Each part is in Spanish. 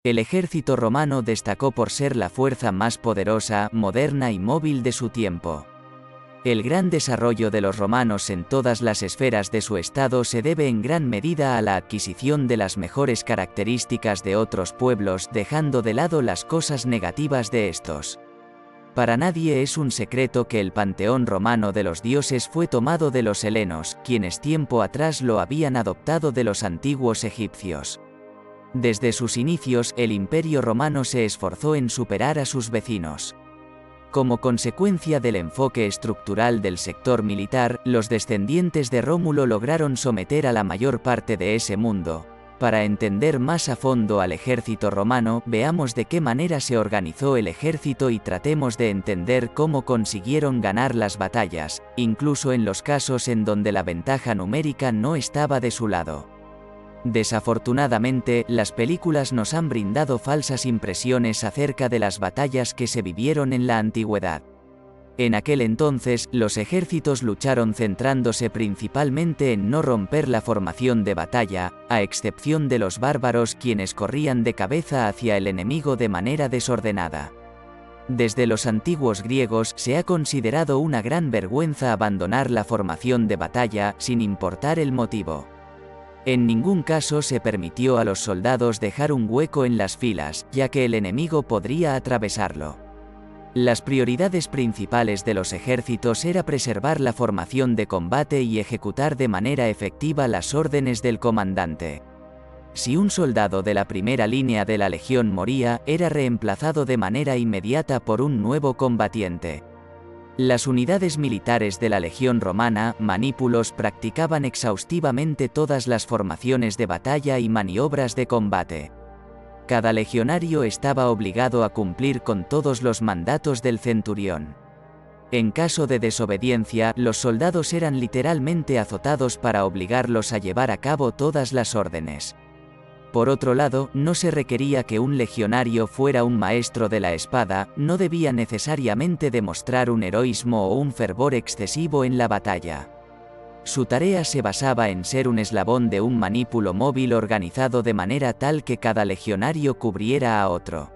El ejército romano destacó por ser la fuerza más poderosa, moderna y móvil de su tiempo. El gran desarrollo de los romanos en todas las esferas de su estado se debe en gran medida a la adquisición de las mejores características de otros pueblos, dejando de lado las cosas negativas de estos. Para nadie es un secreto que el panteón romano de los dioses fue tomado de los helenos, quienes tiempo atrás lo habían adoptado de los antiguos egipcios. Desde sus inicios, el Imperio Romano se esforzó en superar a sus vecinos. Como consecuencia del enfoque estructural del sector militar, los descendientes de Rómulo lograron someter a la mayor parte de ese mundo. Para entender más a fondo al ejército romano, veamos de qué manera se organizó el ejército y tratemos de entender cómo consiguieron ganar las batallas, incluso en los casos en donde la ventaja numérica no estaba de su lado. Desafortunadamente, las películas nos han brindado falsas impresiones acerca de las batallas que se vivieron en la antigüedad. En aquel entonces, los ejércitos lucharon centrándose principalmente en no romper la formación de batalla, a excepción de los bárbaros quienes corrían de cabeza hacia el enemigo de manera desordenada. Desde los antiguos griegos se ha considerado una gran vergüenza abandonar la formación de batalla, sin importar el motivo. En ningún caso se permitió a los soldados dejar un hueco en las filas, ya que el enemigo podría atravesarlo. Las prioridades principales de los ejércitos era preservar la formación de combate y ejecutar de manera efectiva las órdenes del comandante. Si un soldado de la primera línea de la legión moría, era reemplazado de manera inmediata por un nuevo combatiente. Las unidades militares de la legión romana, manípulos, practicaban exhaustivamente todas las formaciones de batalla y maniobras de combate. Cada legionario estaba obligado a cumplir con todos los mandatos del centurión. En caso de desobediencia, los soldados eran literalmente azotados para obligarlos a llevar a cabo todas las órdenes. Por otro lado, no se requería que un legionario fuera un maestro de la espada, no debía necesariamente demostrar un heroísmo o un fervor excesivo en la batalla. Su tarea se basaba en ser un eslabón de un manípulo móvil organizado de manera tal que cada legionario cubriera a otro.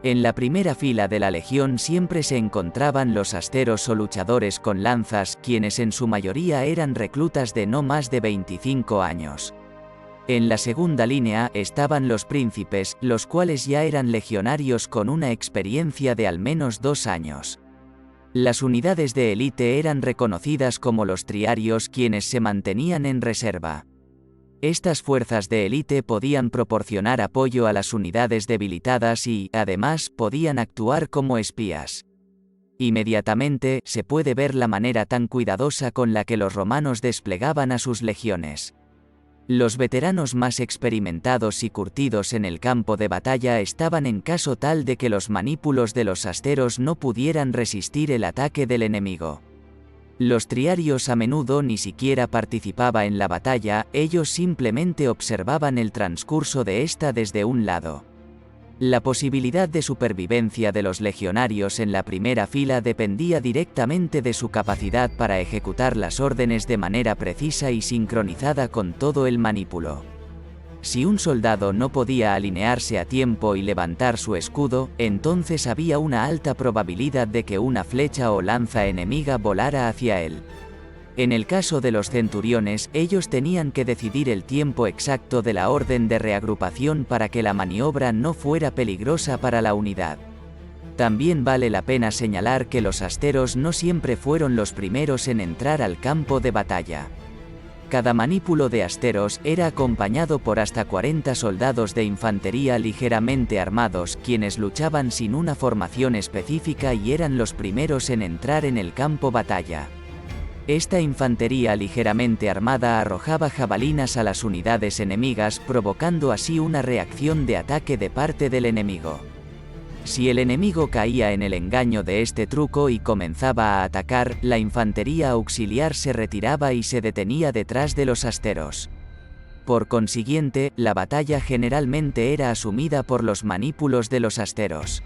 En la primera fila de la legión siempre se encontraban los asteros o luchadores con lanzas, quienes en su mayoría eran reclutas de no más de 25 años. En la segunda línea estaban los príncipes, los cuales ya eran legionarios con una experiencia de al menos 2 años. Las unidades de élite eran reconocidas como los triarios, quienes se mantenían en reserva. Estas fuerzas de élite podían proporcionar apoyo a las unidades debilitadas y, además, podían actuar como espías. Inmediatamente, se puede ver la manera tan cuidadosa con la que los romanos desplegaban a sus legiones. Los veteranos más experimentados y curtidos en el campo de batalla estaban en caso tal de que los manípulos de los asteros no pudieran resistir el ataque del enemigo. Los triarios a menudo ni siquiera participaban en la batalla, ellos simplemente observaban el transcurso de esta desde un lado. La posibilidad de supervivencia de los legionarios en la primera fila dependía directamente de su capacidad para ejecutar las órdenes de manera precisa y sincronizada con todo el manípulo. Si un soldado no podía alinearse a tiempo y levantar su escudo, entonces había una alta probabilidad de que una flecha o lanza enemiga volara hacia él. En el caso de los centuriones, ellos tenían que decidir el tiempo exacto de la orden de reagrupación para que la maniobra no fuera peligrosa para la unidad. También vale la pena señalar que los asteros no siempre fueron los primeros en entrar al campo de batalla. Cada manípulo de asteros era acompañado por hasta 40 soldados de infantería ligeramente armados, quienes luchaban sin una formación específica y eran los primeros en entrar en el campo batalla. Esta infantería ligeramente armada arrojaba jabalinas a las unidades enemigas, provocando así una reacción de ataque de parte del enemigo. Si el enemigo caía en el engaño de este truco y comenzaba a atacar, la infantería auxiliar se retiraba y se detenía detrás de los asteros. Por consiguiente, la batalla generalmente era asumida por los manípulos de los asteros.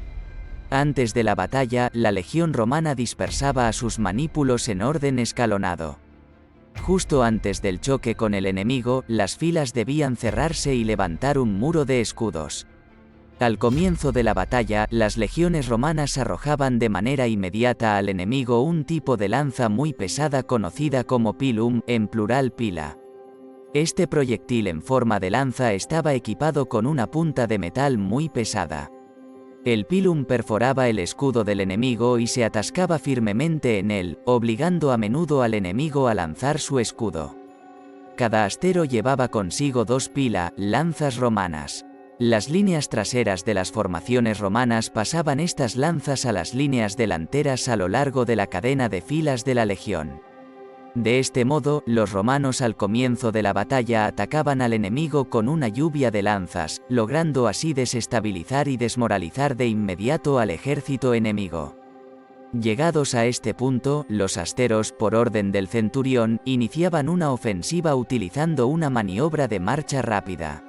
Antes de la batalla, la legión romana dispersaba a sus manípulos en orden escalonado. Justo antes del choque con el enemigo, las filas debían cerrarse y levantar un muro de escudos. Al comienzo de la batalla, las legiones romanas arrojaban de manera inmediata al enemigo un tipo de lanza muy pesada conocida como pilum, en plural pila. Este proyectil en forma de lanza estaba equipado con una punta de metal muy pesada. El pilum perforaba el escudo del enemigo y se atascaba firmemente en él, obligando a menudo al enemigo a lanzar su escudo. Cada astero llevaba consigo 2 lanzas romanas. Las líneas traseras de las formaciones romanas pasaban estas lanzas a las líneas delanteras a lo largo de la cadena de filas de la legión. De este modo, los romanos al comienzo de la batalla atacaban al enemigo con una lluvia de lanzas, logrando así desestabilizar y desmoralizar de inmediato al ejército enemigo. Llegados a este punto, los asteros, por orden del centurión, iniciaban una ofensiva utilizando una maniobra de marcha rápida.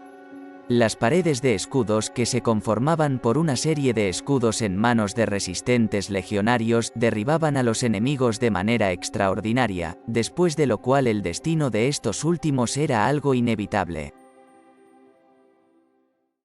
Las paredes de escudos, que se conformaban por una serie de escudos en manos de resistentes legionarios, derribaban a los enemigos de manera extraordinaria, después de lo cual el destino de estos últimos era algo inevitable.